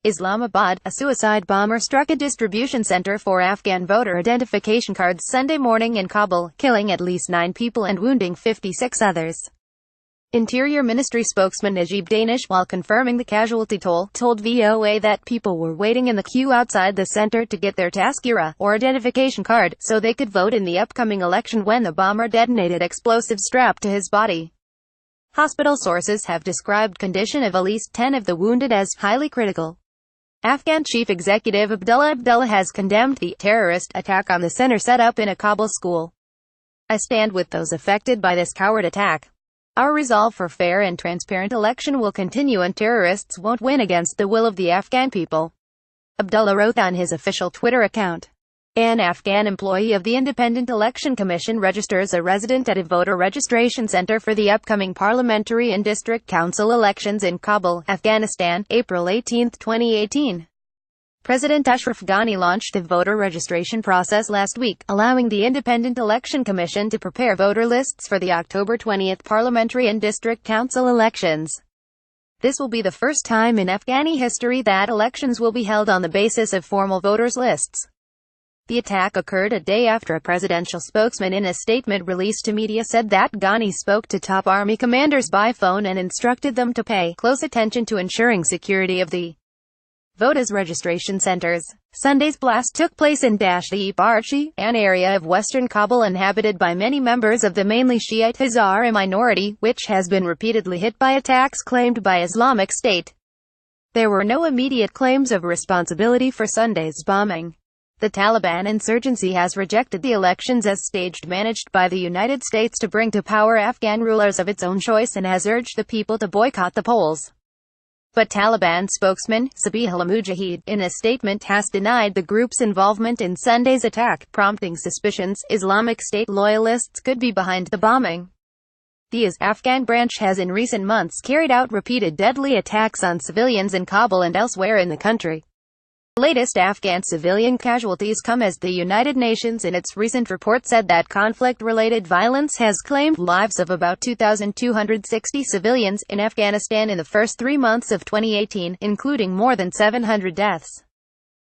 Islamabad, a suicide bomber struck a distribution center for Afghan voter identification cards Sunday morning in Kabul, killing at least 9 people and wounding 56 others. Interior Ministry spokesman Najib Danish, while confirming the casualty toll, told VOA that people were waiting in the queue outside the center to get their Tazkira, or identification card, so they could vote in the upcoming election when the bomber detonated explosives strapped to his body. Hospital sources have described condition of at least 10 of the wounded as highly critical. Afghan Chief Executive Abdullah has condemned the terrorist attack on the center set up in a Kabul school. "I stand with those affected by this coward attack. Our resolve for fair and transparent election will continue and terrorists won't win against the will of the Afghan people," Abdullah wrote on his official Twitter account. An Afghan employee of the Independent Election Commission registers a resident at a voter registration center for the upcoming parliamentary and district council elections in Kabul, Afghanistan, April 18, 2018. President Ashraf Ghani launched the voter registration process last week, allowing the Independent Election Commission to prepare voter lists for the October 20 parliamentary and district council elections. This will be the first time in Afghani history that elections will be held on the basis of formal voters' lists. The attack occurred a day after a presidential spokesman in a statement released to media said that Ghani spoke to top army commanders by phone and instructed them to pay close attention to ensuring security of the voters' registration centers. Sunday's blast took place in Dash-e-Barchi, an area of western Kabul inhabited by many members of the mainly Shiite Hazara minority, which has been repeatedly hit by attacks claimed by Islamic State. There were no immediate claims of responsibility for Sunday's bombing. The Taliban insurgency has rejected the elections as staged managed by the United States to bring to power Afghan rulers of its own choice and has urged the people to boycott the polls. But Taliban spokesman, Zabihullah Mujahid, in a statement has denied the group's involvement in Sunday's attack, prompting suspicions Islamic State loyalists could be behind the bombing. The Afghan branch has in recent months carried out repeated deadly attacks on civilians in Kabul and elsewhere in the country. The latest Afghan civilian casualties come as the United Nations in its recent report said that conflict-related violence has claimed lives of about 2,260 civilians in Afghanistan in the first 3 months of 2018, including more than 700 deaths.